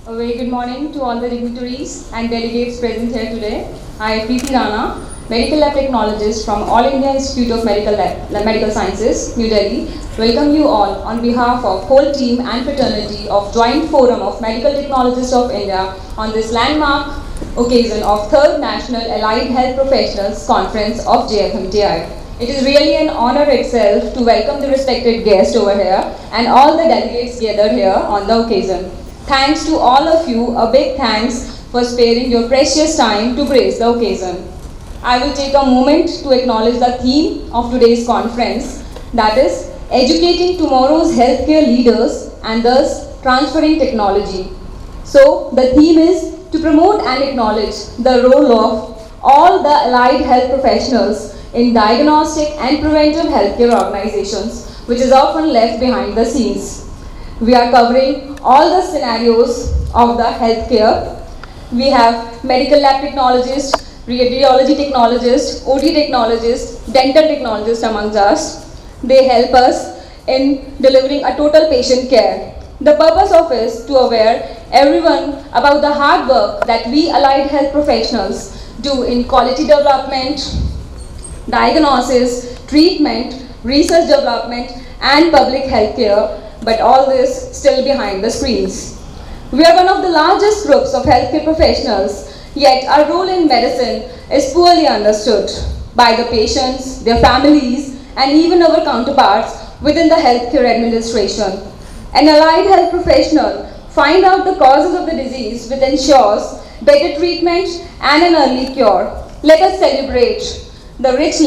A very good morning to all the dignitaries and delegates present here today. I, Preeti Rana, Medical Lab Technologist from All India Institute of Medical Sciences, New Delhi, welcome you all on behalf of whole team and fraternity of Joint Forum of Medical Technologists of India on this landmark occasion of 3rd National Allied Health Professionals Conference of JFMTI. It is really an honor itself to welcome the respected guest over here and all the delegates gathered here on the occasion. Thanks to all of you, a big thanks for sparing your precious time to grace the occasion. I will take a moment to acknowledge the theme of today's conference, that is, educating tomorrow's healthcare leaders and thus transferring technology. So, the theme is to promote and acknowledge the role of all the allied health professionals in diagnostic and preventive healthcare organizations, which is often left behind the scenes. We are covering all the scenarios of the healthcare. We have medical lab technologists, radiology technologists, OT technologists, dental technologists amongst us. They help us in delivering a total patient care. The purpose of it is to aware everyone about the hard work that we allied health professionals do in quality development, diagnosis, treatment, research development, and public health care, but all this still behind the screens. We are one of the largest groups of healthcare professionals, yet our role in medicine is poorly understood by the patients, their families, and even our counterparts within the healthcare administration. An allied health professional finds out the causes of the disease, which ensures better treatment and an early cure. Let us celebrate the rich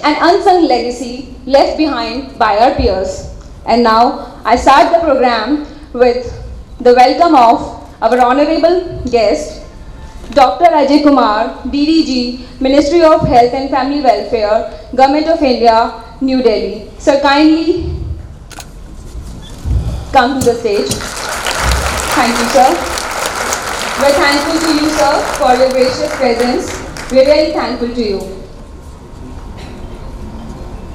and unsung legacy left behind by our peers. And now, I start the program with the welcome of our honorable guest, Dr. Ajay Kumar, DDG, Ministry of Health and Family Welfare, Government of India, New Delhi. Sir, kindly come to the stage. Thank you, sir. We're thankful to you, sir, for your gracious presence. We're very thankful to you.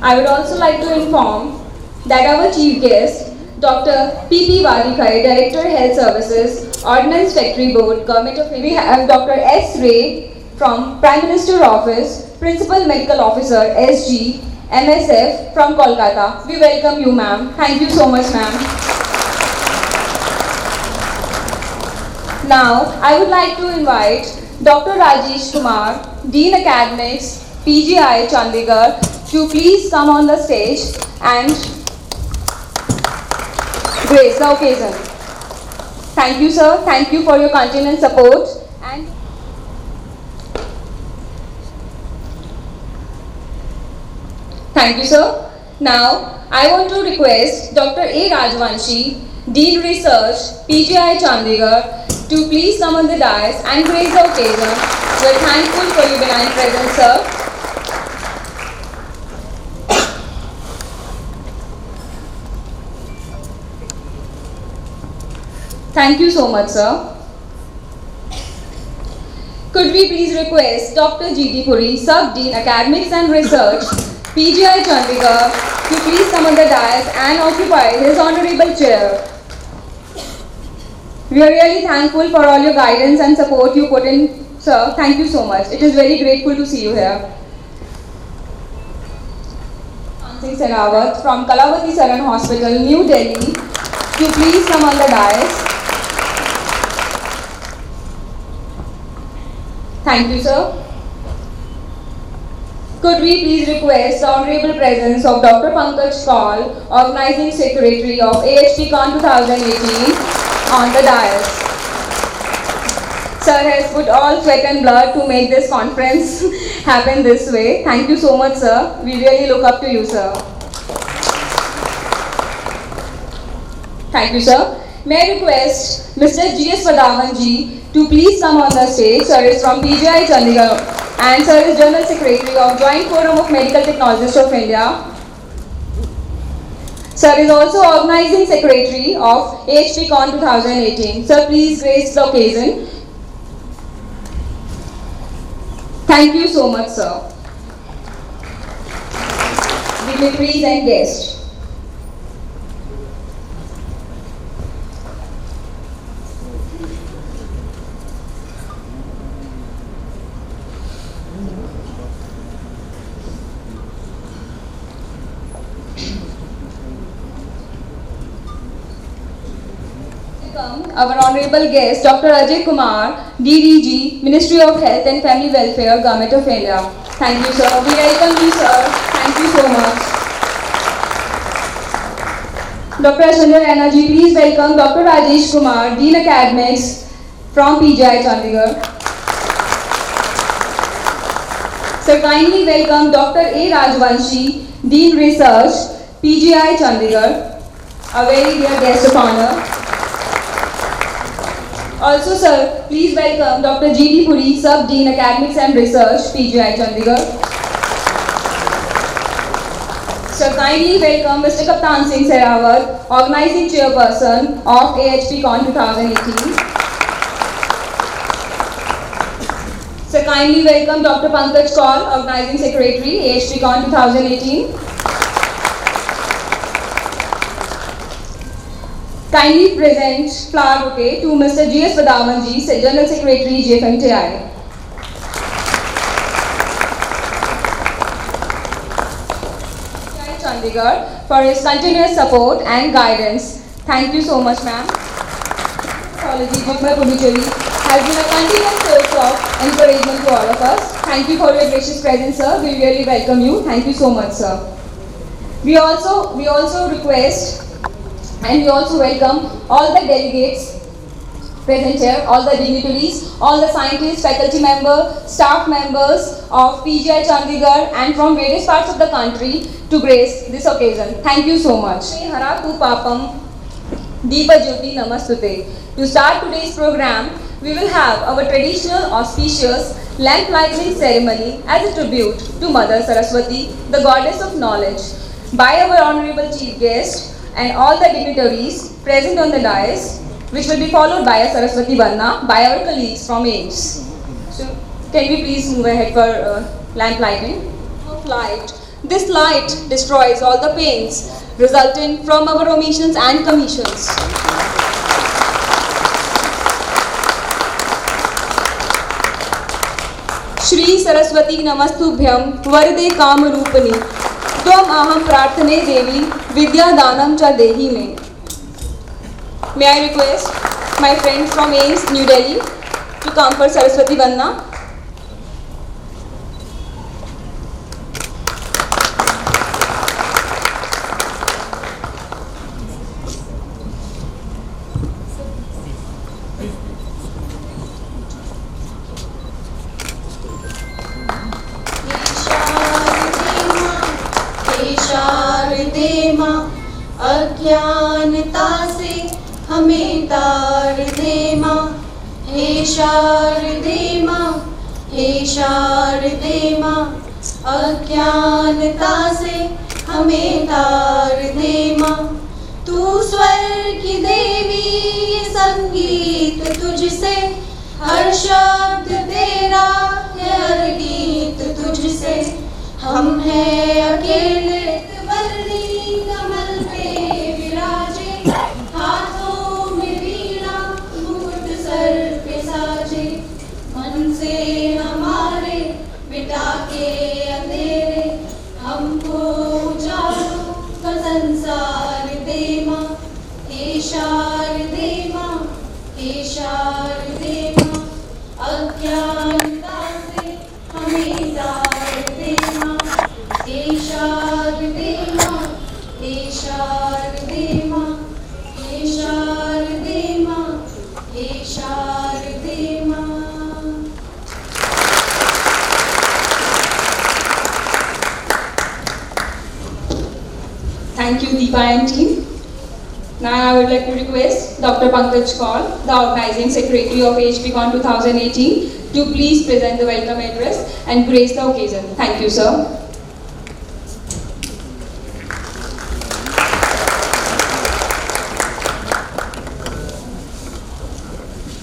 I would also like to inform that our chief guest, Dr. P.P. Wadikai, Director Health Services, Ordnance Factory Board, Government of India. We have Dr. S. Ray from Prime Minister Office, Principal Medical Officer, SG, MSF from Kolkata. We welcome you, ma'am. Thank you so much, ma'am. Now, I would like to invite Dr. Rajesh Kumar, Dean Academics, PGI Chandigarh, to please come on the stage and grace the occasion. Thank you, sir. Thank you for your continued support. And thank you, sir. Now, I want to request Dr. A. Rajvanshi, Dean Research, PGI Chandigarh, to please come on the dais and grace the occasion. We are thankful for your benign presence, sir. Thank you so much, sir. Could we please request Dr. G.D. Puri, Sub-Dean Academics and Research, PGI Chandigarh, to please come on the dais and occupy his honorable chair. We are really thankful for all your guidance and support you put in, sir. Thank you so much. It is very grateful to see you here. Singh Serawat from Kalavati Saran Hospital, New Delhi, to please come on the dais. Thank you, sir. Could we please request the honorable presence of Dr. Pankaj Kaul, Organizing Secretary of AHPCON-2018, on the dais. Sir has put all sweat and blood to make this conference happen this way. Thank you so much, sir. We really look up to you, sir. Thank you, sir. May I request Mr. G.S. Vadavanji to please come on the stage. Sir is from PGI Chandigarh and sir is General Secretary of Joint Forum of Medical Technologists of India. Sir is also Organizing Secretary of AHPCON-2018. Sir, please grace the occasion. Thank you so much, sir. Dignitaries and guests. Welcome our honorable guest, Dr. Ajay Kumar, DDG, Ministry of Health and Family Welfare, Government of India. Thank you, sir. We welcome you, sir. Thank you so much. Dr. Ashwindar Raina ji, please welcome Dr. Rajesh Kumar, Dean Academics from PGI Chandigarh. Sir, kindly welcome Dr. A. Rajvanshi, Dean Research, PGI Chandigarh, a very dear guest of honor. Also, sir, please welcome Dr. G.D. Puri, Sub-Dean Academics and Research, PGI Chandigarh. Sir, kindly welcome Mr. Kaptan Singh Sehrawat, Organizing Chairperson of AHPCON-2018. Sir, kindly welcome Dr. Pankaj Kaur, Organizing Secretary, AHPCON-2018. Kindly present flower bouquet to Mr. G.S. Vadavanji, General Secretary, JFMTI. Chandigarh for his continuous support and guidance. Thank you so much, ma'am. GIMER Puducherry has been a continuous source of encouragement to all of us. Thank you for your gracious presence, sir. We really welcome you. Thank you so much, sir. We also request and we also welcome all the delegates present here, all the dignitaries, all the scientists, faculty members, staff members of PGI Chandigarh and from various parts of the country to grace this occasion. Thank you so much. Haratu Papam Deepa Jyoti Namastute. To start today's program, we will have our traditional auspicious lamp lighting ceremony as a tribute to Mother Saraswati, the goddess of knowledge, by our honorable chief guest and all the dignitaries present on the dais, which will be followed by a Saraswati Vandana by our colleagues from AIMS. So, can we please move ahead for lamp lighting? Light. This light destroys all the pains resulting from our omissions and commissions. Shri Saraswati Namastubhyam Varde Kam Rupani Tvam Aham Prarthane Devi Vidya Danam Cha Dehi Me. May I request my friends from AIMS, New Delhi to come for Saraswati Vandana. अज्ञानता से हमें तार दे माँ, हे शारदे माँ, हे शारदे माँ। अज्ञानता से हमें तार दे माँ, तू स्वर की देवी, ये संगीत तुझसे, हर शब्द तेरा है, हर गीत तुझसे। हम हैं अकेले वर्णी कमल पे विराजे, हाथों में वीणा मुकुट सर पे साजे। मन से हमारे मिटा के अंधेरे, हमको उजालों का संसार दे माँ, हे शारदे माँ, हे शारदे माँ। अज्ञानता से हमें तार दे माँ, हे शारदे माँ, हे शारदे माँ, हे शारदे माँ, हे शारदे माँ। Thank you, Deepa and team. Now I would like to request Dr. Pankaj Kaur, the Organizing Secretary of AHPCON 2018, to please present the welcome address and grace the occasion. Thank you, sir.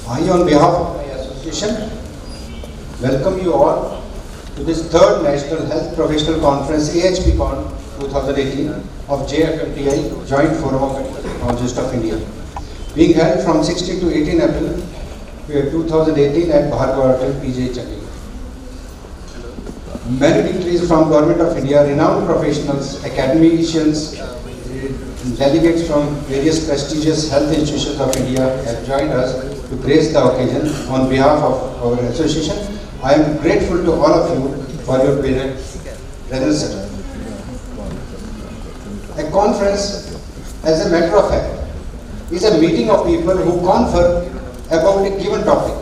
I, on behalf of my association, welcome you all to this third National Health Professional Conference AHPCON 2018 of JFMTI, Joint Forum of Medical Technologists of India, being held from 16 to 18 April 2018 at Bhargav Hotel, PGI Chandigarh. Many dignitaries from Government of India, renowned professionals, academicians, delegates from various prestigious health institutions of India have joined us to grace the occasion. On behalf of our association, I am grateful to all of you for your presence. A conference, as a matter of fact, is a meeting of people who confer about a given topic.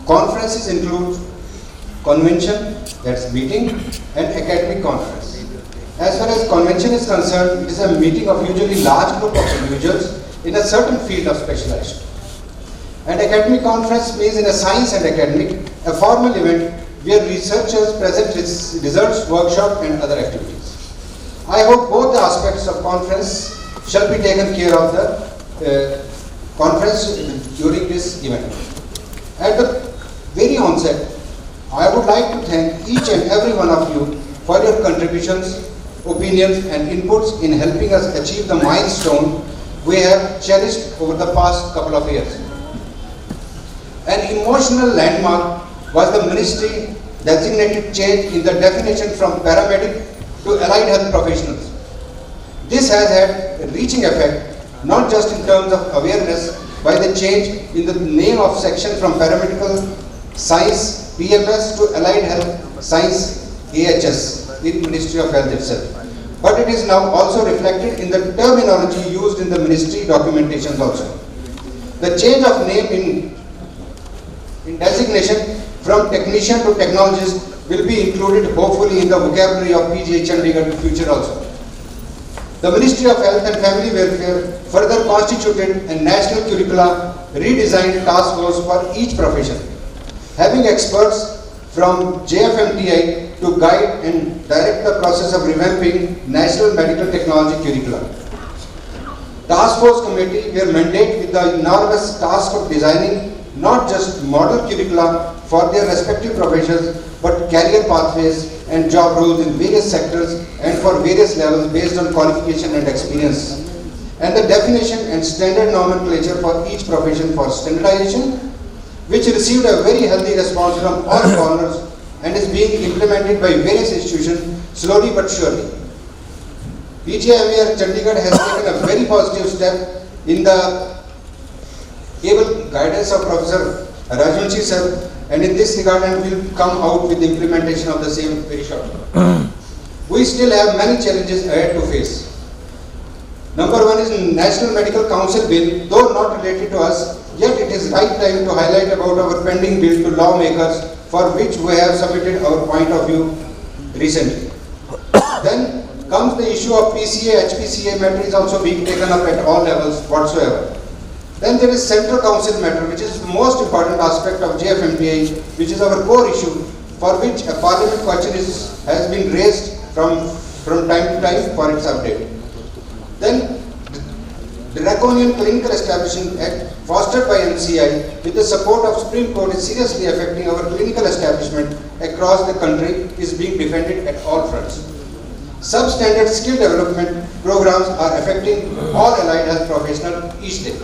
Conferences include convention, that's meeting, and academic conference. As far as convention is concerned, it is a meeting of usually large group of individuals in a certain field of specialization. And academic conference means in a science and academic, a formal event where researchers present results, workshop and other activities. I hope both the aspects of conference shall be taken care of the conference during this event. At the very onset, I would like to thank each and every one of you for your contributions, opinions and inputs in helping us achieve the milestone we have cherished over the past couple of years. An emotional landmark was the ministry designated change in the definition from paramedic to allied health professionals. This has had a reaching effect, not just in terms of awareness by the change in the name of section from paramedical science PMS to allied health science AHS in Ministry of Health itself, but it is now also reflected in the terminology used in the ministry documentations also. The change of name in designation from technician to technologist will be included hopefully in the vocabulary of PGI Chandigarh in future also. The Ministry of Health and Family Welfare further constituted a national curricula redesigned task force for each profession, having experts from JFMTI to guide and direct the process of revamping national medical technology curricula. Task force committee were mandated with the enormous task of designing not just model curricula for their respective professions, but career pathways and job roles in various sectors and for various levels based on qualification and experience, and the definition and standard nomenclature for each profession for standardization, which received a very healthy response from all corners and is being implemented by various institutions slowly but surely. PGIMER Chandigarh has taken a very positive step in the able guidance of Professor Rajvanshi sir, and in this regard and will come out with the implementation of the same very shortly. We still have many challenges ahead to face. Number one is National Medical Council Bill, though not related to us, yet it is right time to highlight about our pending bill to lawmakers for which we have submitted our point of view recently. Then comes the issue of PCA, HPCA matter is also being taken up at all levels whatsoever. Then there is Central Council matter, which is the most important aspect of JFMTI, which is our core issue, for which a parliament question has been raised from time to time for its update. Then the Draconian Clinical Establishment Act, fostered by NCI with the support of Supreme Court, is seriously affecting our clinical establishment across the country, is being defended at all fronts. Substandard skill development programs are affecting all allied health professionals each day.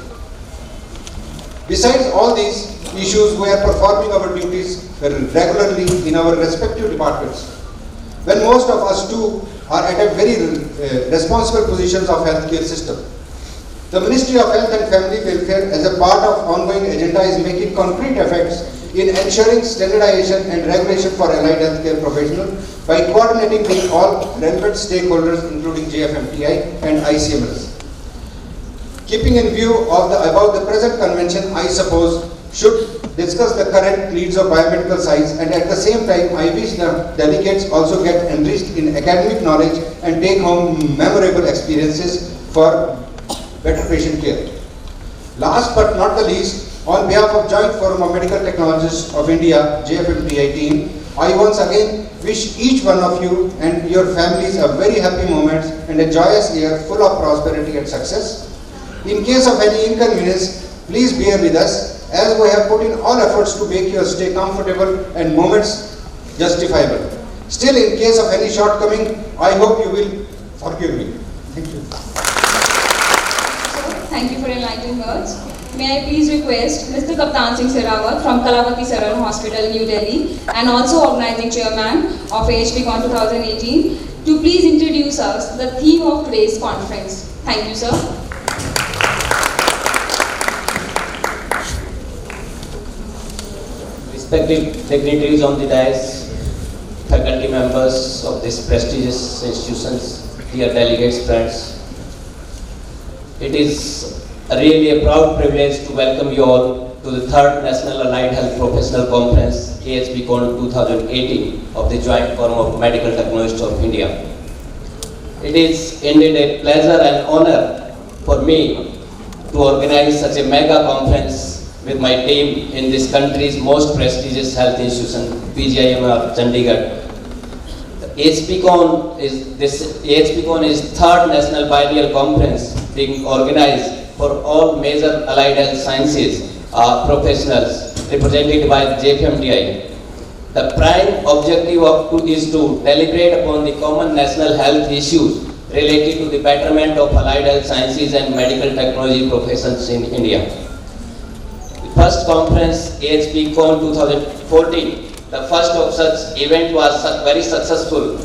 Besides all these issues, we are performing our duties regularly in our respective departments, when most of us too are at a very responsible positions of healthcare system. The Ministry of Health and Family Welfare, as a part of ongoing agenda, is making concrete efforts in ensuring standardization and regulation for allied healthcare professionals by coordinating with all relevant stakeholders, including JFMTI and ICMLs. Keeping in view of about the present convention, I suppose, should discuss the current needs of biomedical science, and at the same time, I wish the delegates also get enriched in academic knowledge and take home memorable experiences for better patient care. Last but not the least, on behalf of Joint Forum of Medical Technologists of India, JFMTI team, I once again wish each one of you and your families a very happy moment and a joyous year full of prosperity and success. In case of any inconvenience, please bear with us, as we have put in all efforts to make your stay comfortable and moments justifiable. Still, in case of any shortcoming, I hope you will forgive me. Thank you. Thank you for enlightening words. May I please request Mr. Kaptan Singh Serawat from Kalavati Saran Hospital, New Delhi, and also organizing chairman of AHPCON 2018, to please introduce us the theme of today's conference. Thank you, sir. Respected dignitaries on the dais, faculty members of this prestigious institutions, dear delegates, friends. It is really a proud privilege to welcome you all to the 3rd National Allied Health Professional Conference, AHPCON-2018 of the Joint Forum of Medical Technologists of India. It is indeed a pleasure and honor for me to organize such a mega conference with my team in this country's most prestigious health institution, PGIMER Chandigarh. AHPCON is 3rd National Biennial Conference being organized for all major allied health sciences professionals represented by JFMDI. The prime objective is to deliberate upon the common national health issues related to the betterment of allied health sciences and medical technology professions in India. The first conference, AHPCON 2014, the first of such event was very successful,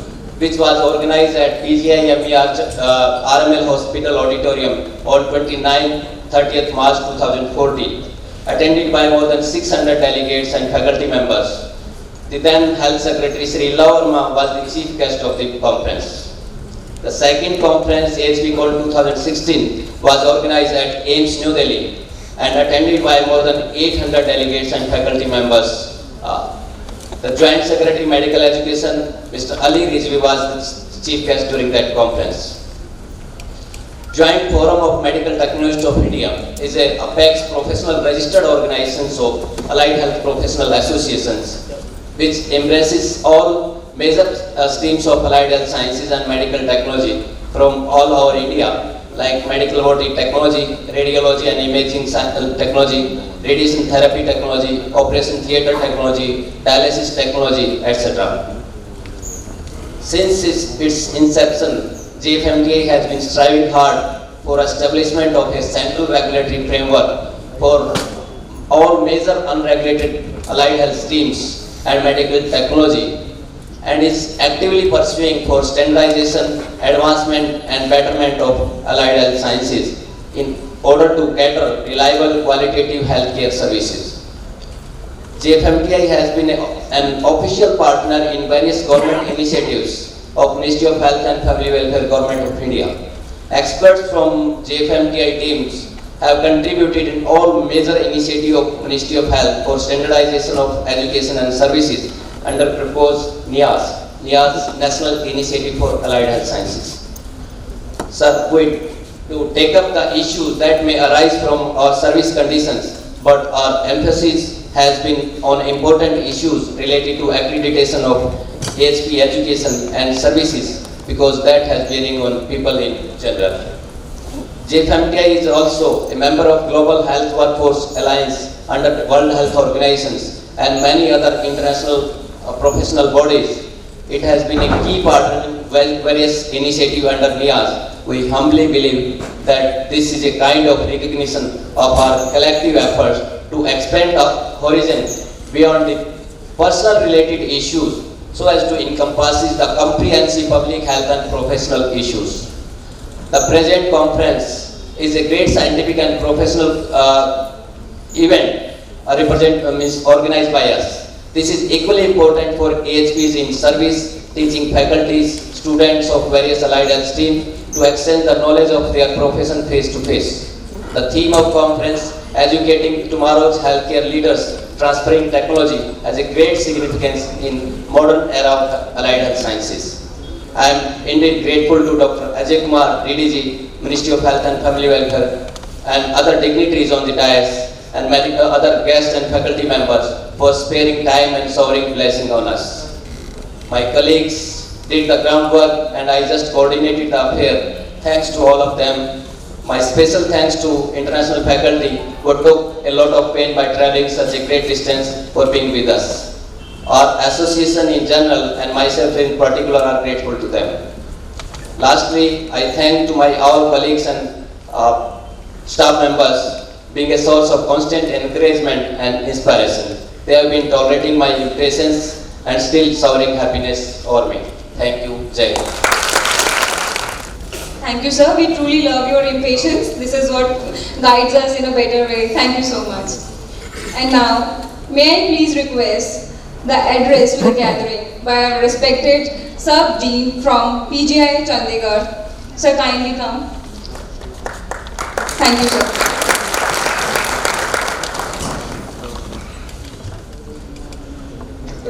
which was organized at PGIMER RML Hospital Auditorium on 29-30th March 2014, attended by more than 600 delegates and faculty members. The then Health Secretary Sri Lavarma was the chief guest of the conference. The second conference, AHPCON 2016, was organized at AIIMS New Delhi and attended by more than 800 delegates and faculty members. The Joint Secretary Medical Education, Mr. Ali Rizvi, was the chief guest during that conference. Joint Forum of Medical Technologists of India is a AHPCON professional registered organization of allied health professional associations, which embraces all major streams of allied health sciences and medical technology from all over India, like medical laboratory technology, radiology and imaging technology, radiation therapy technology, operation theatre technology, dialysis technology, etc. Since its inception, JFMDI has been striving hard for establishment of a central regulatory framework for all major unregulated allied health streams and medical technology, and is actively pursuing for standardization, advancement and betterment of allied health sciences in order to cater reliable qualitative healthcare services. JFMDI has been an official partner in various government initiatives of Ministry of Health and Family Welfare Government of India. Experts from JFMDI teams have contributed in all major initiatives of Ministry of Health for standardization of education and services under proposed NIAS, National Initiative for Allied Health Sciences. Sir, to take up the issues that may arise from our service conditions, but our emphasis has been on important issues related to accreditation of AHP education and services, because that has bearing on people in general. JFMDI is also a member of Global Health Workforce Alliance under World Health Organizations and many other international professional bodies. It has been a key partner in various initiatives under NIAS. We humbly believe that this is a kind of recognition of our collective efforts to expand our horizon beyond the personal related issues so as to encompass the comprehensive public health and professional issues. The present conference is a great scientific and professional event organized by us. This is equally important for AHPs in service, teaching faculties, students of various allied health streams to exchange the knowledge of their profession face to face. The theme of conference, Educating Tomorrow's Healthcare Leaders, Transferring Technology, has a great significance in modern era of allied health sciences. I am indeed grateful to Dr. Ajay Kumar, DDG, Ministry of Health and Family Welfare, and other dignitaries on the dais, and many other guests and faculty members for sparing time and showering blessing on us. My colleagues did the groundwork and I just coordinated the affair. Thanks to all of them. My special thanks to international faculty who took a lot of pain by traveling such a great distance for being with us. Our association in general and myself in particular are grateful to them. Lastly, I thank to my all colleagues and staff members being a source of constant encouragement and inspiration. They have been tolerating my impatience and still showering happiness over me. Thank you. Jai Hind. Thank you, sir. We truly love your impatience. This is what guides us in a better way. Thank you so much. And now, may I please request the address to the gathering by our respected Sub-Dean from PGI Chandigarh. Sir, kindly come. Thank you, sir.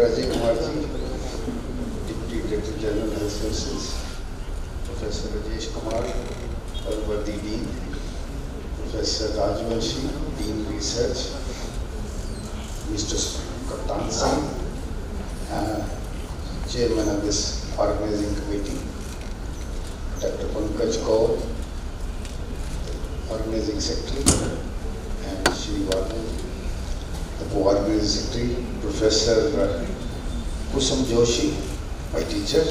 Rajesh Kumarji, Deputy Director General Health Services, Professor Rajesh Kumar, Parvati Dean, Professor Rajvanshi, Dean Research, Mr. Kaptan Singh, Chairman of this organizing committee, Dr. Pankaj Kaur, Organizing Secretary, and Shri Vardhan, the Co-Organizing Secretary, Professor Kusum Joshi, my teacher,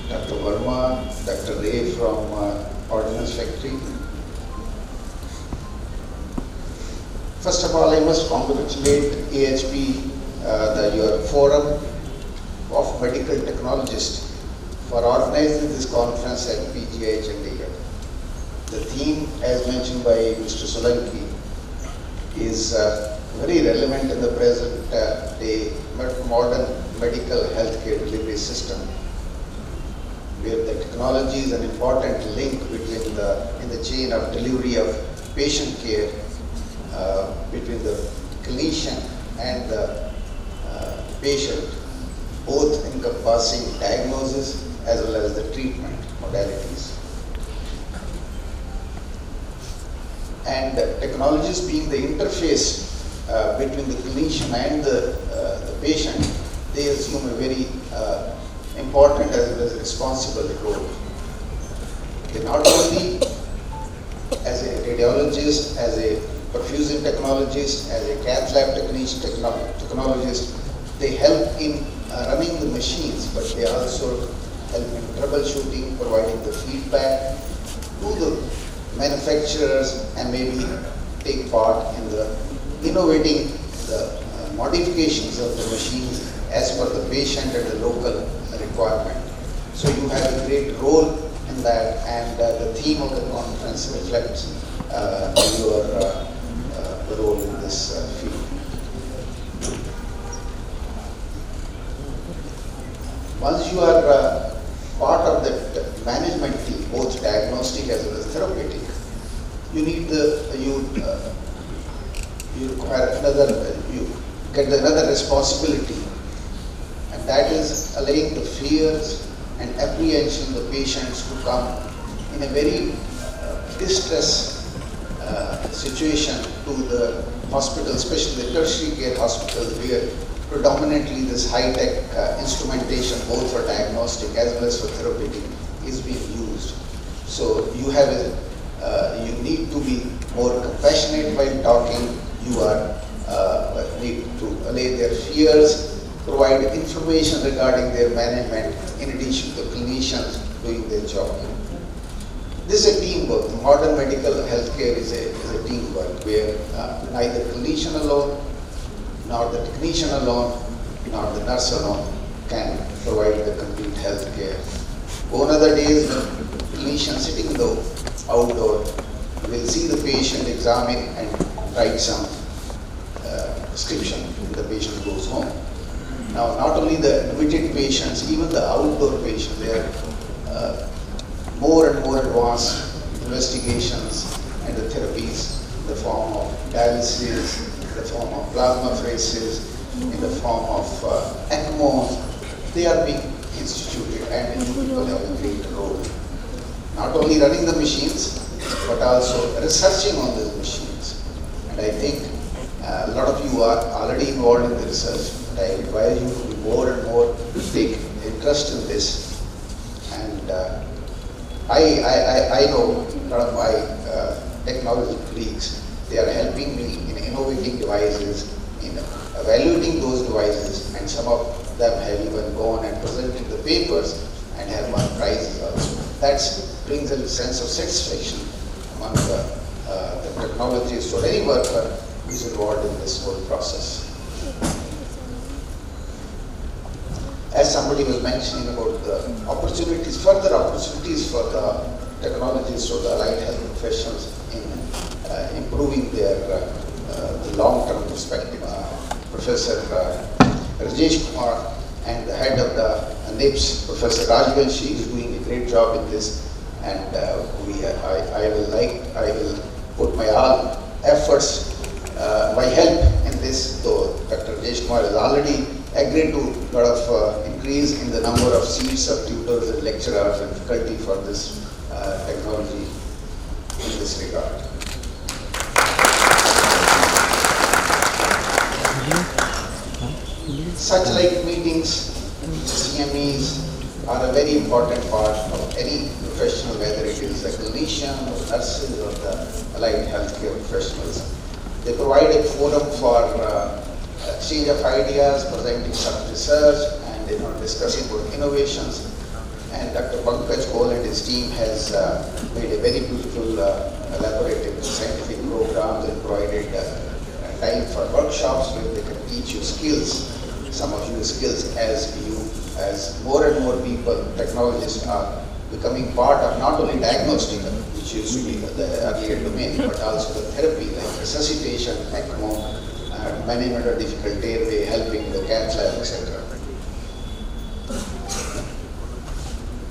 Dr. Verma, Dr. Ray from Ordnance Factory. First of all, I must congratulate AHP, your forum of medical technologists, for organizing this conference at PGI Chandigarh. The theme, as mentioned by Mr. Solanki, is very relevant in the present day modern medical healthcare delivery system, where the technology is an important link between in the chain of delivery of patient care between the clinician and the patient, both encompassing diagnosis as well as the treatment modalities. And technologies being the interface between the clinician and the patient, they assume a very important as well as responsible role. They not only as a radiologist, as a perfusion technologist, as a cath lab technologist, they help in running the machines, but they also help in troubleshooting, providing the feedback to the manufacturers, and maybe take part in the innovating the modifications of the machines as per the patient and the local requirement. So you have a great role in that, and the theme of the conference reflects your role in this field. Once you are part of the management team, both diagnostic as well as therapeutic, you need you require you get another responsibility, and that is allaying the fears and apprehension of the patients who come in a very distress situation to the hospital, especially the tertiary care hospitals, where predominantly this high-tech instrumentation, both for diagnostic as well as for therapeutic, is being used. So you have you need to be more compassionate while talking. You need to allay their fears, provide information regarding their management, in addition to clinicians doing their job. This is a teamwork. Modern medical healthcare is a teamwork where neither clinician alone, nor the technician alone, nor the nurse alone can provide the complete health care. Gone are the days when clinician sitting though outdoor will see the patient, examine and write some prescription, and the patient goes home. Now, not only the admitted patients, even the outdoor patients, they are more and more advanced investigations and the therapies in the form of dialysis, in the form of plasmapheresis, in the form of ECMO. They are being instituted, and you people have a great role. Not only running the machines, but also researching on these machines. And I think a lot of you are already involved in the research, but I advise you to be more and more take interest in this. And I know a lot of my technology colleagues, they are helping me in innovating devices, in evaluating those devices, and some of them have even gone and presented the papers and have won prizes also. That brings a sense of satisfaction among the technologists or any worker who is involved in this whole process. As somebody was mentioning about the opportunities, further opportunities for the technologies to the allied health professionals in improving their the long-term perspective. Professor Rajesh Kumar and the head of the NIPS, Professor Rajvanshi, is doing a great job in this, and I will put my all efforts, my help in this. Though Dr. Rajesh Kumar has already agreed to a lot of increase in the number of seats of tutors and lecturers and faculty for this technology in this regard. Such like meetings, CMEs are a very important part of any professional, whether it is a clinician or nurses or the allied healthcare professionals. They provide a forum for exchange of ideas, presenting some research, and discussing about innovations. And Dr. Pankaj Kohl and his team has made a very beautiful elaborative scientific programs and provided time for workshops where they can teach you skills, some of you skills as more and more people, technologists are becoming part of not only diagnostic, which used to be the earlier domain, but also the therapy like resuscitation, ECMO, management of difficult airway, helping the cath lab, etc.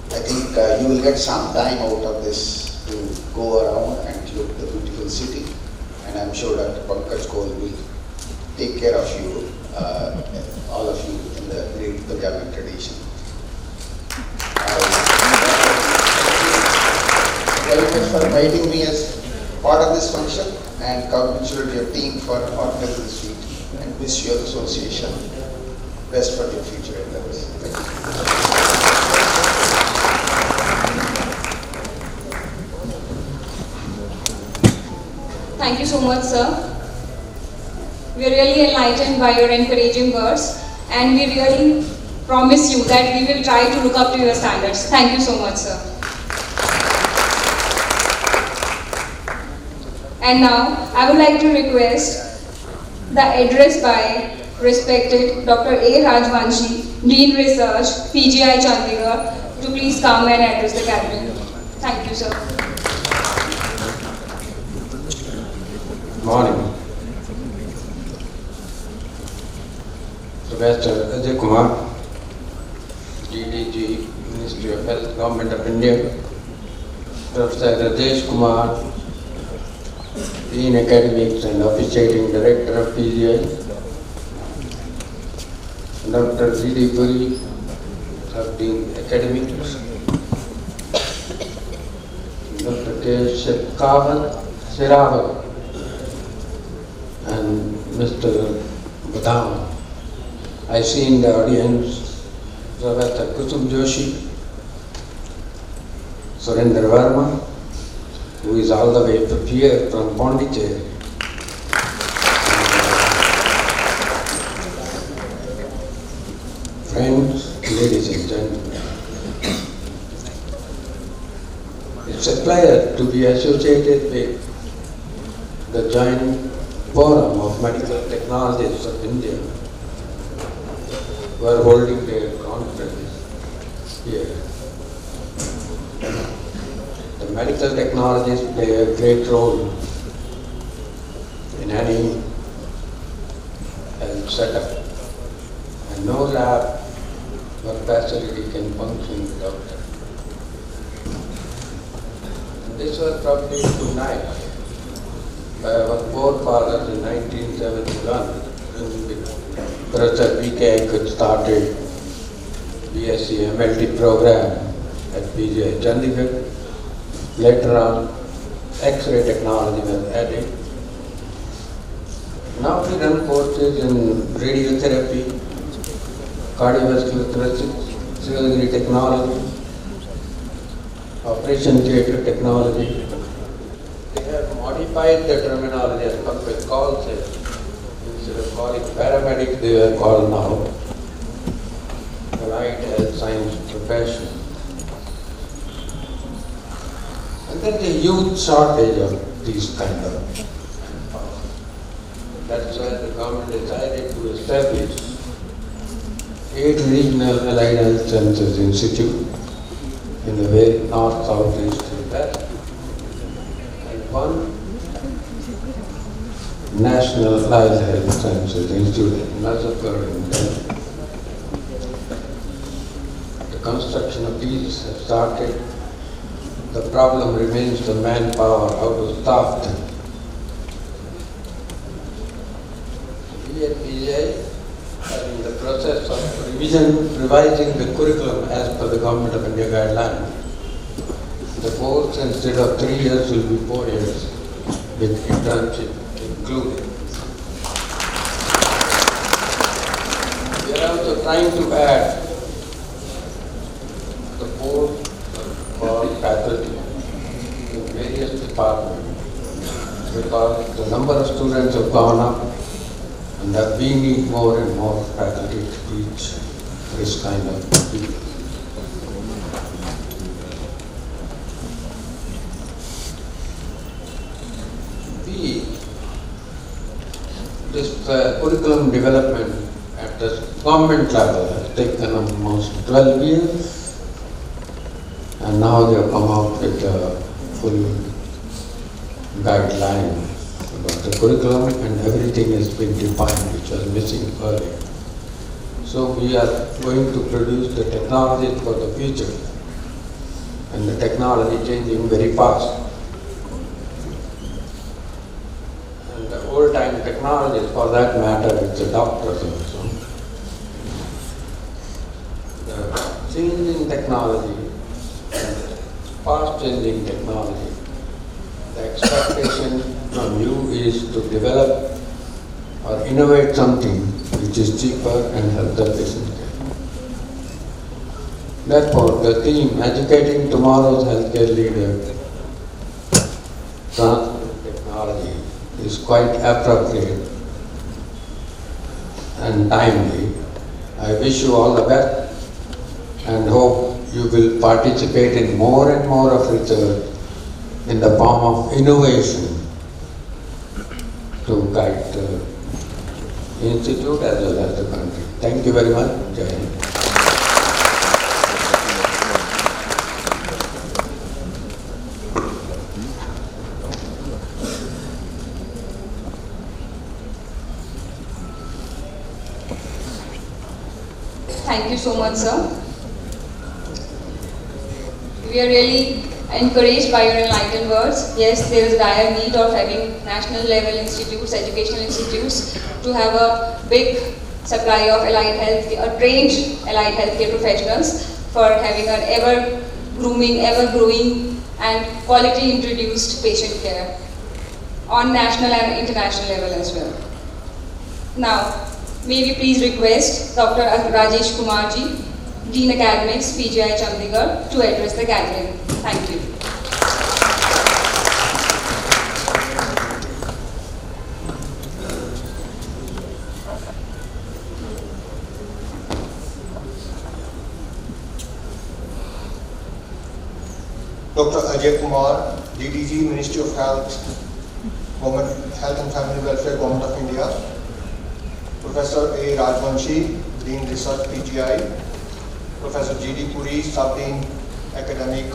I think you will get some time out of this to go around and look at the beautiful city, and I'm sure Dr. Pankaj Kohl will take care of you, all of you in the great Punjabi tradition. Very much for inviting me as part of this function, and congratulate your team for organizing this meeting, and wish your association best for your future endeavors. Thank you. Thank you so much, sir. We are really enlightened by your encouraging words, and we really promise you that we will try to look up to your standards. Thank you so much, sir. And now, I would like to request the address by respected Dr. A. Rajvanshi, Dean Research, PGI Chandigarh, to please come and address the gathering. Thank you, sir. Good morning. Professor Ajay Kumar, DDG, Ministry of Health, Government of India. Professor Rajesh Kumar, Dean Academics and Officiating Director of PGI. Dr. D.D. Puri, Sub-Dean Academics. Dr. K. Sherawat, and Mr. Badam. I see in the audience Professor Kusum Joshi, Surendra Verma, who is all the way here from Pondicherry. Friends, ladies and gentlemen, it's a pleasure to be associated with the Joint Forum of Medical Technologists of India, who are holding their conference here. The medical technologists play a great role in any health setup, and no lab or facility can function without them. And this was probably tonight by our forefathers in 1971, when Professor B.K. could started BSc MLT program at PGI Chandigarh. Later on, X-ray technology was added. Now we run courses in radiotherapy, cardiovascular thoracic surgery technology, operation theatre technology. They have modified the terminology as Pankaj calls it. Instead of calling paramedic, they are called now allied health science profession. And there is a huge shortage of these kind of. That's why the government decided to establish 8 regional allied health sciences institutes in the way north, south, east, and west, and one national allied health sciences institute in Mazapur in Delhi. The construction of these has started. The problem remains the manpower, how to staff them. We at PGI are in the process of revising the curriculum as per the Government of India guideline. The course instead of 3 years will be 4 years with internship included. We are also trying to add the course for faculty in various departments because the number of students have gone up and that we need more and more faculty to teach this kind of people. This curriculum development at the government level has taken almost 12 years. And now they have come out with a full guideline about the curriculum and everything has been defined, which was missing earlier. So we are going to produce the technology for the future, and the technology changing very fast. And the old time technologies, for that matter, it's the doctors also. The changing technology, fast changing technology, the expectation from you is to develop or innovate something which is cheaper and help the patient care. Therefore, the theme, educating tomorrow's healthcare leader, transferring technology, is quite appropriate and timely. I wish you all the best and hope you will participate in more and more of research in the form of innovation to guide the institute as well as the country. Thank you very much. Jai Hind. Thank you so much, sir. We are really encouraged by your enlightened words. Yes, there is a dire need of having national level institutes, educational institutes, to have a big supply of allied health, trained allied healthcare professionals for having an ever grooming, ever growing and quality introduced patient care on national and international level as well. Now, may we please request Dr. Rajesh Kumar ji, Dean Academics, PGI Chandigarh, to address the gathering. Thank you. Dr. Ajay Kumar, DDG, Ministry of Health, Health and Family Welfare, Government of India. Professor A. Rajvanshi, Dean Research, PGI. Professor G.D. Puri, Sub-Dean Academic,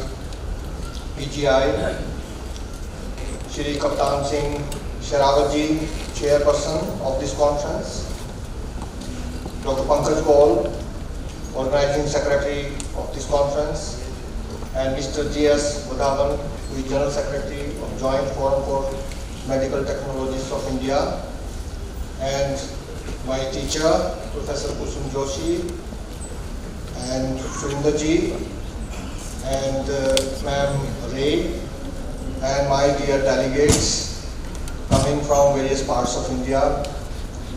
PGI. Shri Kaptan Singh Sherawatji, Chairperson of this conference. Dr. Pankaj Kaul, Organizing Secretary of this conference. And Mr. G.S. Budhavan, who is General Secretary of Joint Forum for Medical Technologists of India. And my teacher, Professor Kusum Joshi, and Surinderji, and Ma'am Ray, and my dear delegates coming from various parts of India.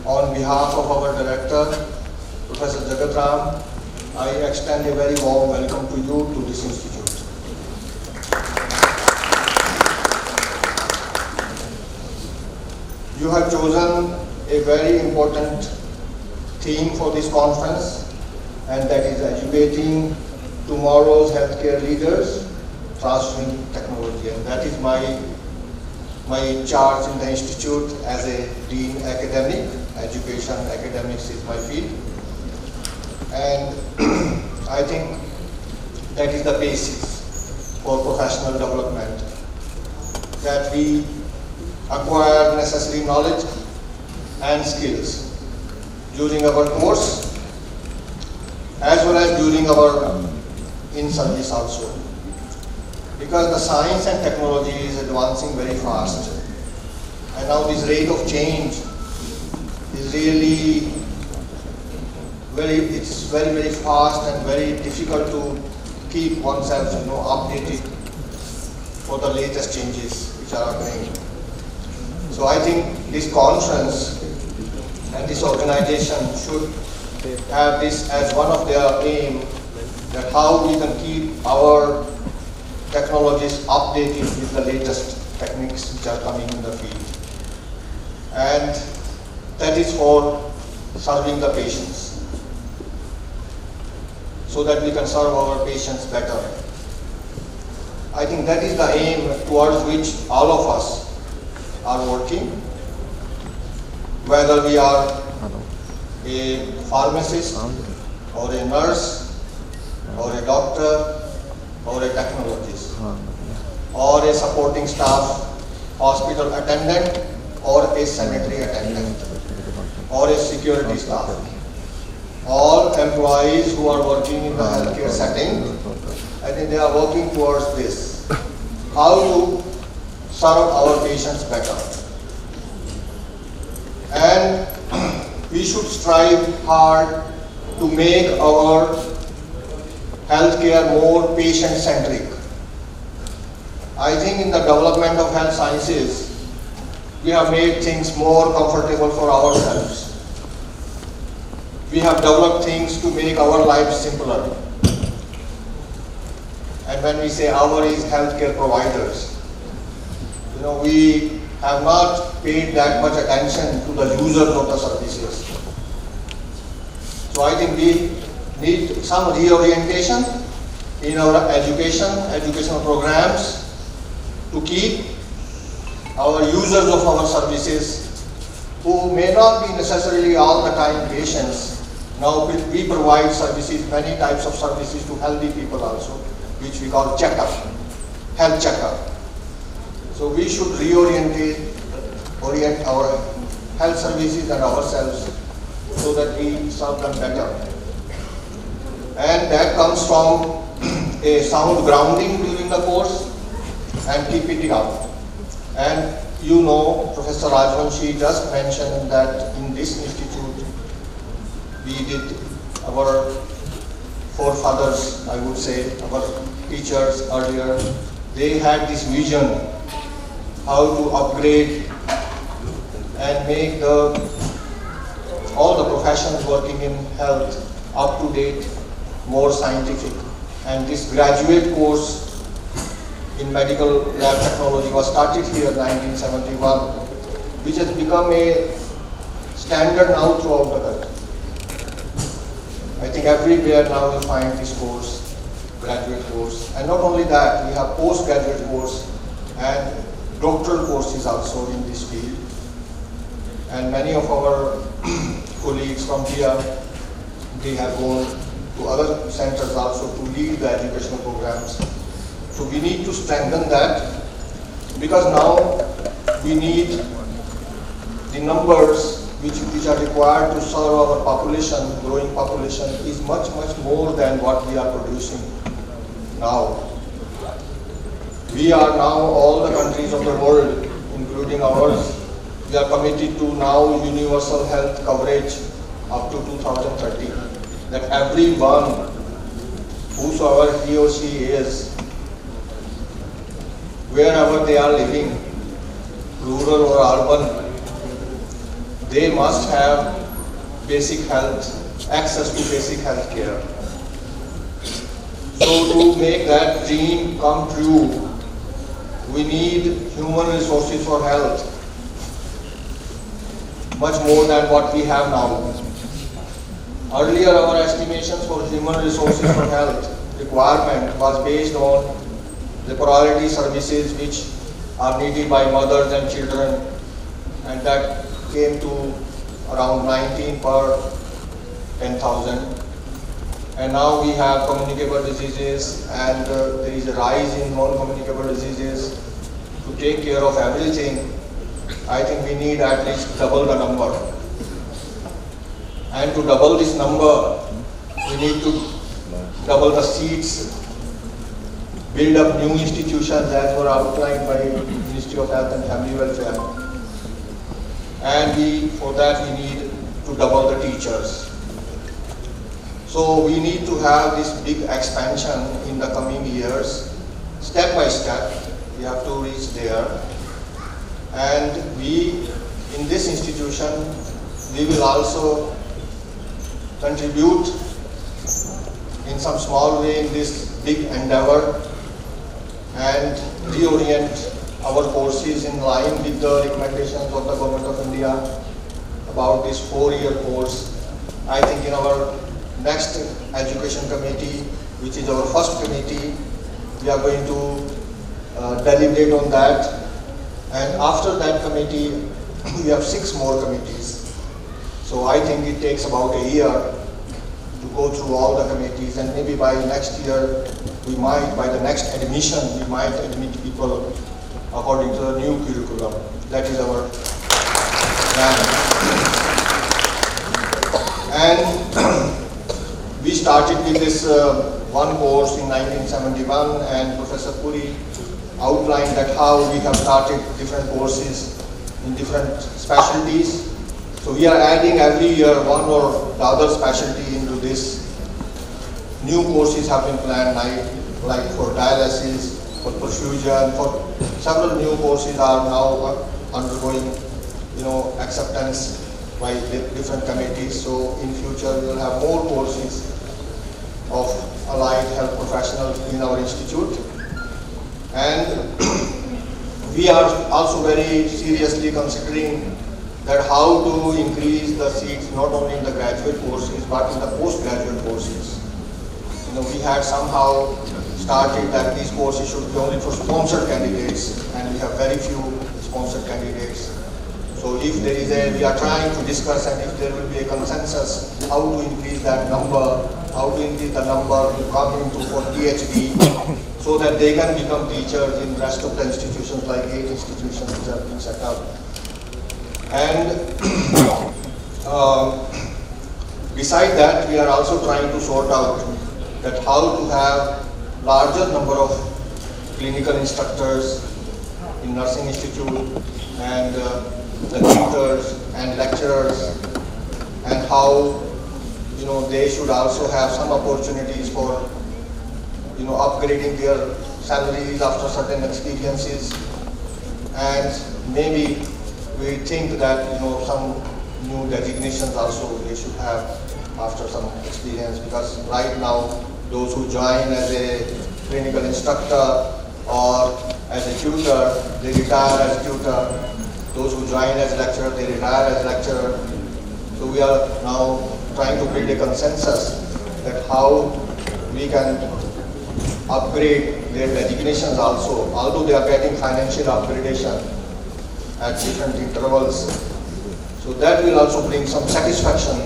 On behalf of our director, Professor Jagat Ram, I extend a very warm welcome to you to this institute. You have chosen a very important theme for this conference, and that is educating tomorrow's healthcare leaders, transferring technology. And that is my charge in the institute as a Dean Academic. Education, academics is my field. And I think that is the basis for professional development, that we acquire necessary knowledge and skills during our course as well as during our in-service also. Because the science and technology is advancing very fast, and now this rate of change is really very fast and very difficult to keep oneself updated for the latest changes which are occurring. So I think this conference and this organization should have this as one of their aim, that how we can keep our technologies updated with the latest techniques which are coming in the field. And that is for serving the patients, so that we can serve our patients better. I think that is the aim towards which all of us are working, whether we are a pharmacist or a nurse or a doctor or a technologist or a supporting staff, hospital attendant or a sanitary attendant or a security staff. All employees who are working in the healthcare setting, I think they are working towards this, how to serve our patients better. And we should strive hard to make our healthcare more patient-centric. I think in the development of health sciences, we have made things more comfortable for ourselves. We have developed things to make our lives simpler. And when we say our is healthcare providers, we have not paid that much attention to the users of the services. So I think we need some reorientation in our educational programs to keep our users of our services, who may not be necessarily all the time patients. Now we provide services, many types of services to healthy people also, which we call checkup, health checkup. So we should orient our health services and ourselves so that we serve them better. And that comes from a sound grounding during the course and keep it up. And Professor Rajvanshi just mentioned that in this institute, we did our forefathers, I would say, our teachers earlier, they had this vision how to upgrade and make all the professions working in health up to date, more scientific. And this graduate course in medical lab technology was started here in 1971, which has become a standard now throughout the country. I think everywhere now you find this course, graduate course. And not only that, we have postgraduate course and doctoral courses also in this field. And many of our colleagues from here, they have gone to other centers also to lead the educational programs. So we need to strengthen that, because now we need the numbers which are required to serve our population, growing population, is much more than what we are producing now. We are now, all the countries of the world, including ours, we are committed to now universal health coverage up to 2030. That everyone, whosoever he or she is, wherever they are living, rural or urban, they must have basic health, access to basic health care. So to make that dream come true, we need human resources for health, much more than what we have now. Earlier, our estimations for human resources for health requirement was based on the priority services which are needed by mothers and children, and that came to around 19 per 10,000. And now we have communicable diseases, and there is a rise in non-communicable diseases. To take care of everything, I think we need at least double the number. And to double this number, we need to double the seats, build up new institutions as were outlined by Ministry of Health and Family Welfare. And for that we need to double the teachers. So we need to have this big expansion in the coming years, step by step. We have to reach there. And we, in this institution, we will also contribute in some small way in this big endeavor and reorient our courses in line with the recommendations of the Government of India about this 4-year course. I think in our next education committee, which is our first committee, we are going to deliberate on that. And after that committee, we have 6 more committees. So I think it takes about a year to go through all the committees, and maybe by next year, we might, by the next admission, we might admit people according to the new curriculum. That is our plan. And we started with this one course in 1971, and Professor Puri outlined that how we have started different courses in different specialties. So we are adding every year one or the other specialty into this. New courses have been planned, like for dialysis, for perfusion, for several new courses are now undergoing, acceptance by different committees. So in future we will have more courses of allied health professionals in our institute. And we are also very seriously considering that how to increase the seats not only in the graduate courses but in the postgraduate courses. We had somehow started that these courses should be only for sponsored candidates, and we have very few sponsored candidates. So if there is we are trying to discuss, and if there will be a consensus, how to increase that number, how to increase the number to come into for PhD, so that they can become teachers in rest of the institutions, like 8 institutions which have been set up. And beside that, we are also trying to sort out that how to have larger number of clinical instructors in nursing institute, and the tutors and lecturers, and how they should also have some opportunities for upgrading their salaries after certain experiences. And maybe we think that some new designations also they should have after some experience, because right now those who join as a clinical instructor or as a tutor, they retire as tutor. Those who join as lecturer, they retire as lecturer. So we are now trying to build a consensus that how we can upgrade their designations also, although they are getting financial upgradation at different intervals. So that will also bring some satisfaction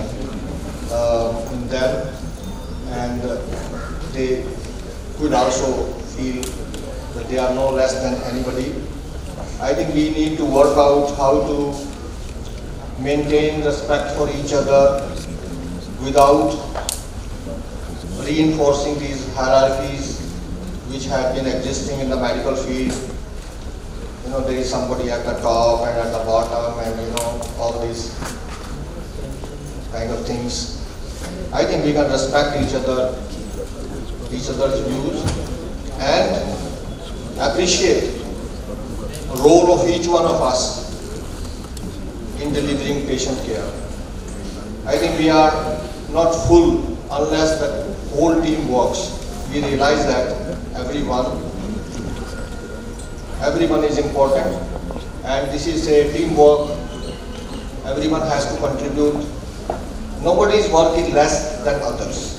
in them, and they could also feel that they are no less than anybody. I think we need to work out how to maintain respect for each other without reinforcing these hierarchies which have been existing in the medical field. There is somebody at the top and at the bottom, and all these kind of things. I think we can respect each other's views, and appreciate the role of each one of us in delivering patient care. I think we are not full unless the whole team works. We realize that everyone is important, and this is a teamwork. Everyone has to contribute. Nobody is working less than others.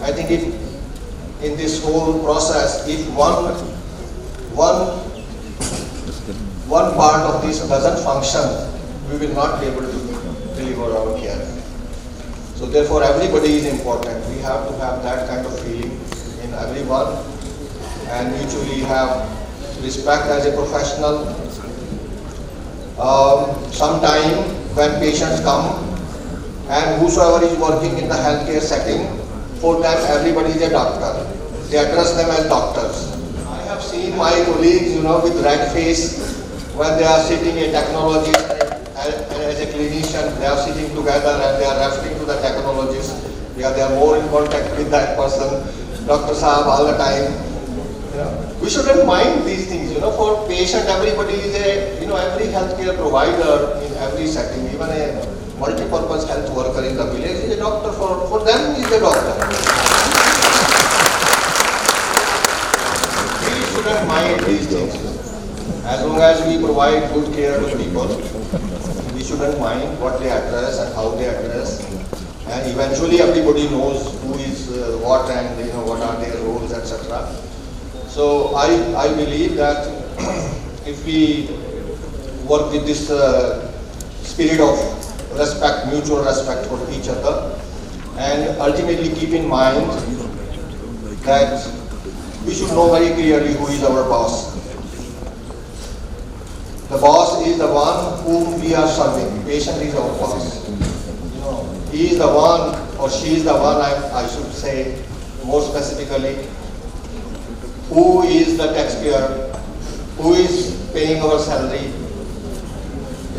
I think if in this whole process, if one part of this doesn't function, we will not be able to deliver our care. So therefore everybody is important. We have to have that kind of feeling in everyone and mutually have respect as a professional. Sometime when patients come and whosoever is working in the healthcare setting, for them everybody is a doctor. They address them as doctors. I have seen my colleagues, with red face when they are sitting a technologist and as a clinician, they are sitting together and they are referring to the technologist. They are more in contact with that person, Dr. Saab all the time. We shouldn't mind these things, for patient everybody is every healthcare provider in every setting, even a multi-purpose health worker in the village is a doctor, for them is a doctor. We shouldn't mind these things. As long as we provide good care to people, we shouldn't mind what they address and how they address. And eventually everybody knows who is what and what are their roles, etc. So I believe that if we work with this spirit of respect, mutual respect for each other, and ultimately keep in mind that we should know very clearly who is our boss. The boss is the one whom we are serving. Patient is our boss. He is the one or she is the one, I should say more specifically, who is the taxpayer, who is paying our salary,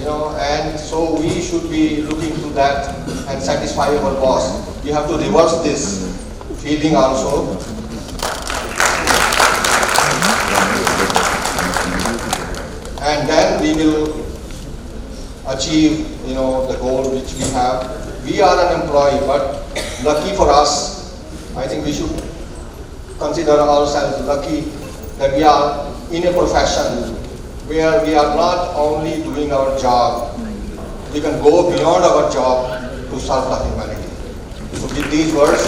and so we should be looking to that and satisfy our boss. We have to reverse this feeling also. And then we will achieve, the goal which we have. We are an employee, but lucky for us, I think we should consider ourselves lucky that we are in a profession where we are not only doing our job, we can go beyond our job to serve the humanity. So with these words,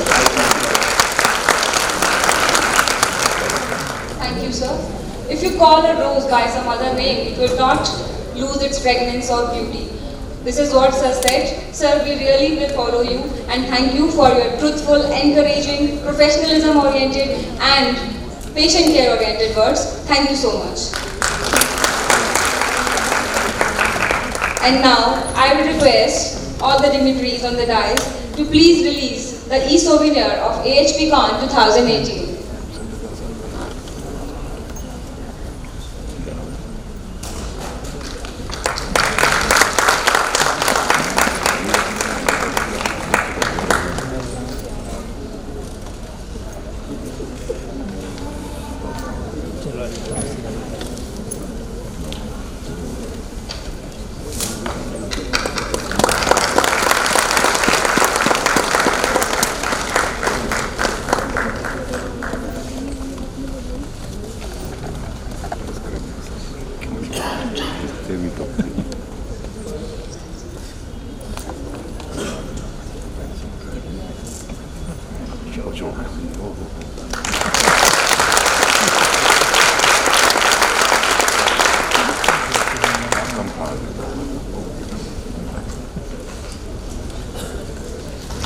Thank you, sir. If you call a rose by some other name, it will not lose its fragrance or beauty. This is what sir said. Sir, we really will follow you and thank you for your truthful, encouraging, professionalism-oriented and patient care-oriented words. Thank you so much. And now, I will request all the dignitaries on the dais to please release the e-souvenir of AHPCON 2018.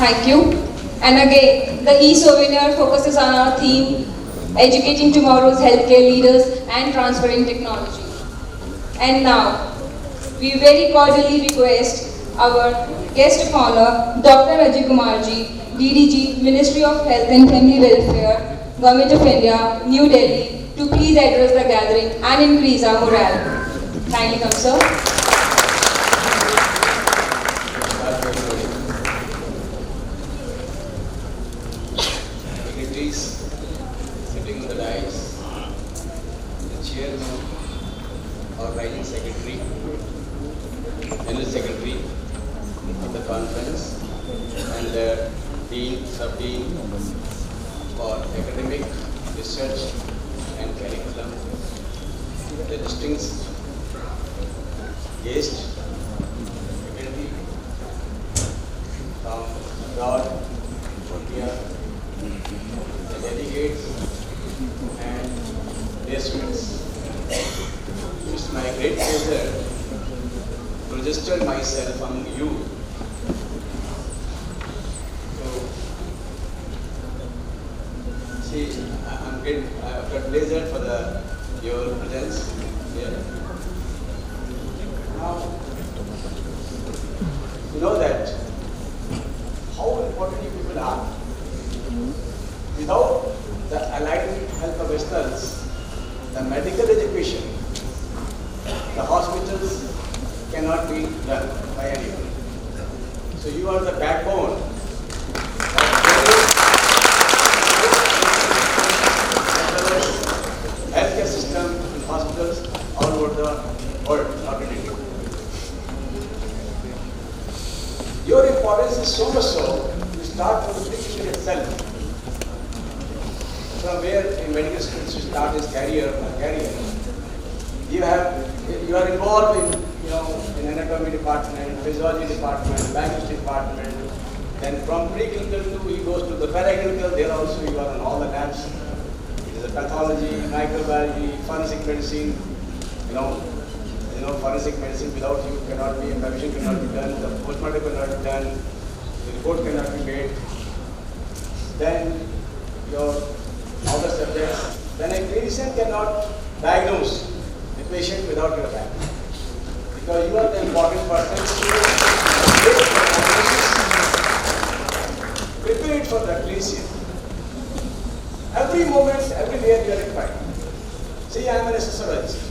Thank you. And again, the e-souvenir focuses on our theme, educating tomorrow's healthcare leaders and transferring technology. And now, we very cordially request our guest of honor, Dr. Ajay Kumarji, DDG, Ministry of Health and Family Welfare, Government of India, New Delhi, to please address the gathering and increase our morale. Kindly come, sir. Sitting on the dais, the chairman, organizing secretary, general secretary of the conference, and the dean, sub-dean for academic, research and curriculum, the distinguished guest, faculty from abroad, India, the delegates and dear students. It's my great pleasure to register myself among you got pleasure for your presence here. Now, you know that how important you people are. Without the allied health professionals, the medical education, the hospitals cannot be done by anyone. So you are the backbone of healthcare system in hospitals all over the world, not in India. Your importance is so much so, you start from the beginning itself. From where a medical student should start his career, you are involved in anatomy department, physiology department, language department. Then from pre-clinical to he goes to the para-clinical. There also you are on all the labs. It is a pathology, microbiology, forensic medicine. Forensic medicine without you cannot be, evaluation cannot be done, the postmortem cannot be done, the report cannot be made. Then your other subjects. Then a clinician cannot diagnose the patient without your help. Because you are the important person to prepare it for the clinician. Every moment, everywhere you are required. See, I am an anesthesiologist.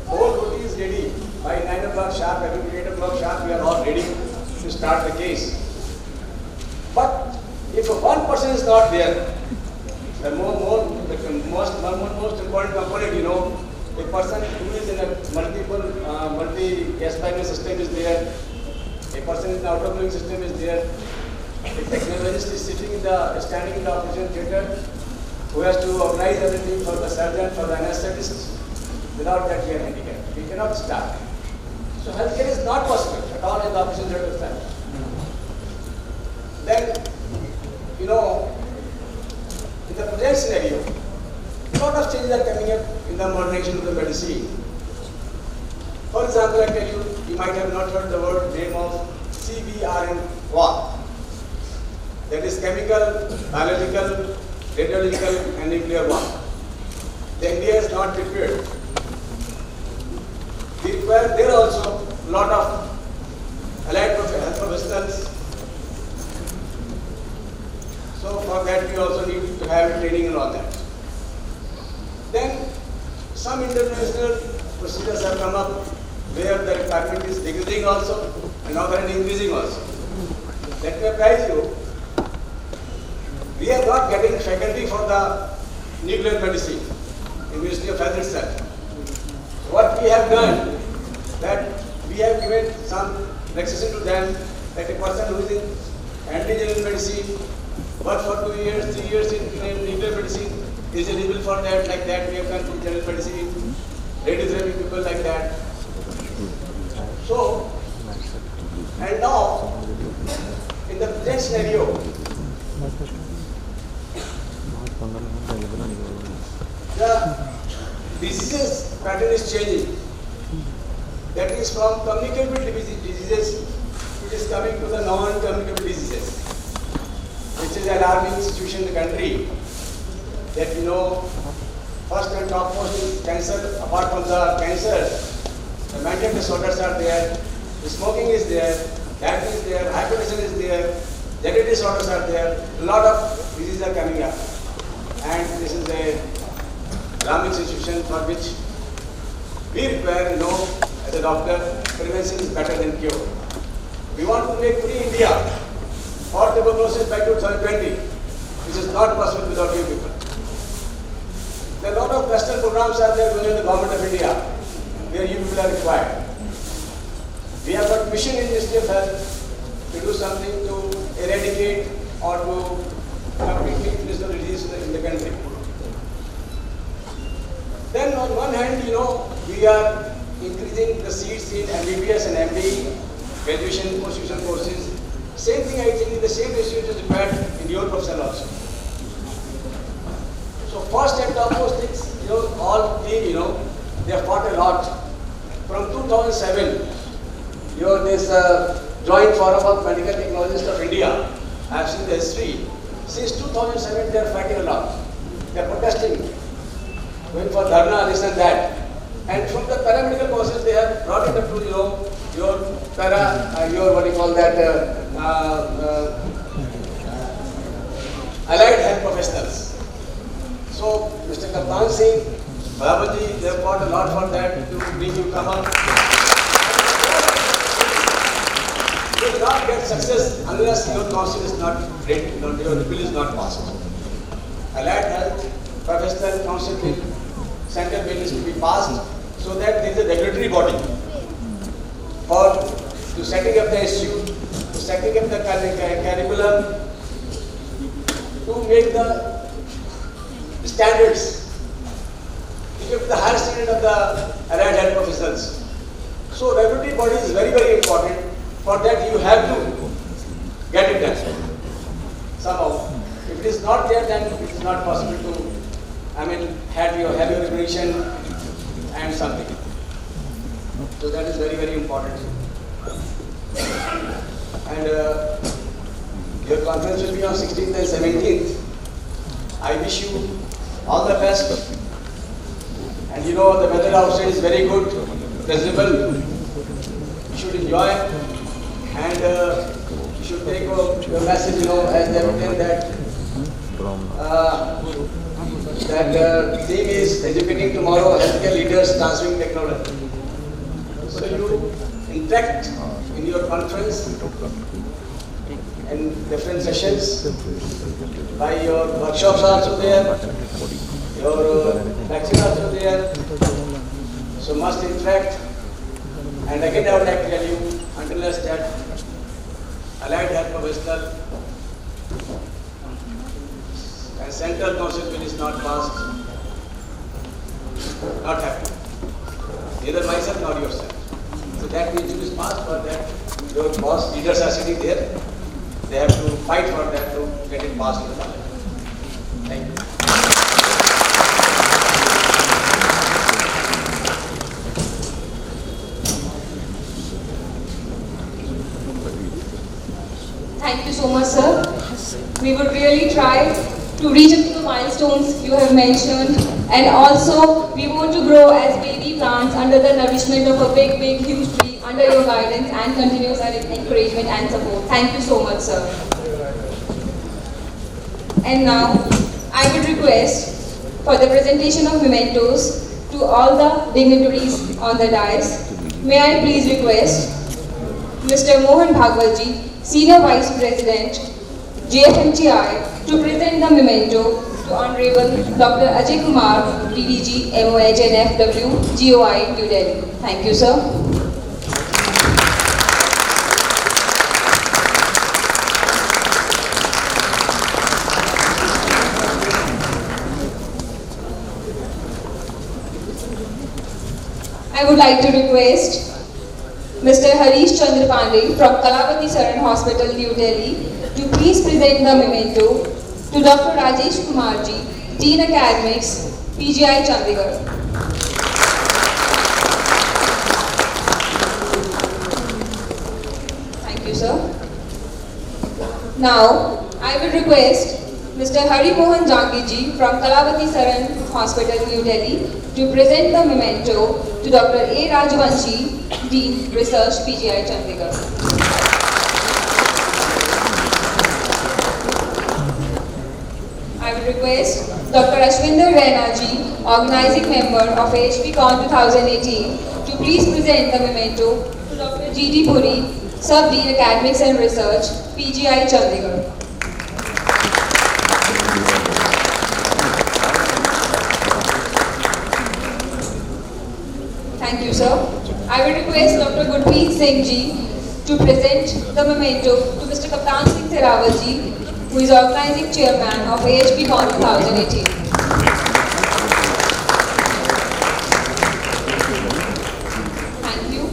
Whole routine is ready. By 9 o'clock sharp, every 8 o'clock sharp, we are all ready to start the case. But if one person is not there, the most important component, a person who is in a multi-aspirant system is there, a person in the automatic system is there, a technologist is standing in the operation theatre who has to organize everything for the surgeon, for the anesthetist. Without that, we are handicapped. We cannot start. So healthcare is not possible at all in the operation theatre stand. Then, in the present scenario, a lot of changes are coming up in the modernization of the medicine. For example, I tell you, you might have not heard the name of CBRN1. That is chemical, biological, radiological, and nuclear one. The India is not prepared. We require there also a lot of allied health professionals. So for that we also need to have training and all that. Then some international procedures have come up where the requirement is decreasing also and now currently increasing also. Let me apprise you, we are not getting faculty for the nuclear medicine in Ministry of Health itself. What we have done, that we have given some relaxation to them, that a person who is in anti-general medicine, work for 2 years, 3 years in nuclear medicine, is eligible for that, like that we have done in general medicine, radiotherapy people like that. So, and now, in the present scenario, the diseases pattern is changing. That is from communicable diseases, it is coming to the non-communicable diseases, which is an alarming situation in the country. That first and topmost is cancer. Apart from the cancer, the mental disorders are there, the smoking is there, diabetes is there, hypertension is there, genetic disorders are there. A lot of diseases are coming up, and this is a alarming situation for which we require, as a doctor, prevention is better than cure. We want to make free India for tuberculosis by 2020, which is not possible without you people. There are a lot of Western programs are there within the government of India, where you people are required. We have got mission in Ministry of Health to do something to eradicate or to completely finish the disease in the country. Then on one hand, we are increasing the seats in MBBS and MD, graduation, post-graduation courses. Same thing, I think, the same ratio is required in your profession also. So first and topmost things, all three, they have fought a lot. From 2007, this Joint Forum of Medical Technologists of India, I have seen the history. Since 2007, they are fighting a lot. They are protesting, going for dharna, this and that. And from the paramedical courses, they have brought it up to your what do you call that, allied health professionals. So, Mr. Kaptan Singh, Babaji, they have fought a lot for that to make you come up. You will not get success unless your council is not ready, your bill is not passed. Allied health professional council bill, central bill is to be passed so that there is a regulatory body for to setting up the institute, to setting up the curriculum, to make the standards, to give the higher standard of the allied health professionals. So regulatory body is very, very important. For that you have to get it done somehow. If it is not there, then it is not possible to, have your regulation and something. So that is very, very important. And your conference will be on 16th and 17th. I wish you all the best. And the weather outside is very good, pleasurable. You should enjoy. And you should take your message, as they written that theme is educating tomorrow healthcare leaders transferring technology. So you interact in your conference and different sessions. By your workshops also there, your lectures also there. So must interact. And again, I would like to tell you, unless that allied health professional and central council bill is not passed, not happen. Neither myself nor yourself. So that bill is passed. For that, your boss leaders are sitting there. They have to fight for that to get it passed in the parliament. Thank you. Thank you so much, sir. We would really try to reach up to the milestones you have mentioned, and also we want to grow as baby plants under the nourishment of a big, huge tree under your guidance and continuous encouragement and support. Thank you so much, sir. And now, I would request for the presentation of mementos to all the dignitaries on the dais. May I please request Mr. Mohan Bhagwalji, Senior Vice President, JFMTI, to present the memento to Honorable Dr. Ajay Kumar, DDG, MOH and FW, GOI, New Delhi. Thank you, sir. I would like to request Mr. Harish Chandra Pandey from Kalavati Saran Hospital, New Delhi, to please present the memento to Dr. Rajesh Kumarji, Dean Academics, PGI Chandigarh. Thank you, sir. Now, I will request Mr. Hari Mohan Jangiji from Kalavati Saran Hospital, New Delhi, to present the memento to Dr. A. Rajvanshi, Dean Research, PGI Chandigarh. I will request Dr. Ashwinder Rainaji, Organizing Member of AHPCON 2018, to please present the memento to Dr. G.D. Puri, Sub-Dean Academics and Research, PGI Chandigarh. Thank you, sir. I will request Dr. Gurpreet Singh Ji to present the memento to Mr. Kaptan Singh Serawal Ji, who is Organizing Chairman of AHPCON 2018. Thank you.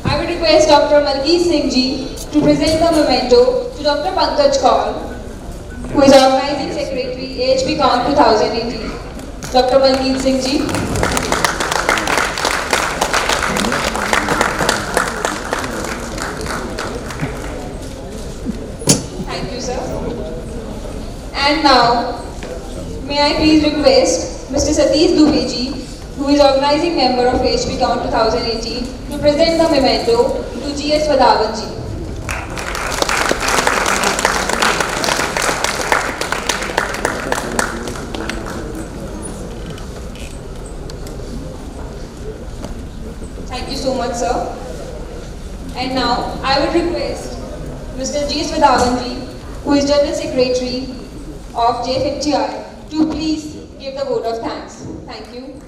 I will request Dr. Malkeet Singh Ji to present the memento to Dr. Pankaj Kaul, who is Organizing Secretary, AHPCON 2018. Dr. Malkeet Singh Ji. Thank you, sir. And now, may I please request Mr. Satish Dubey, who is organizing member of AHPCON 2018, to present the memento to G.S. Vadavanji. Thank you so much, sir. And now, I would request Mr. G.S. Vadavanji, who is General Secretary of JFMTI, to please give the vote of thanks. Thank you.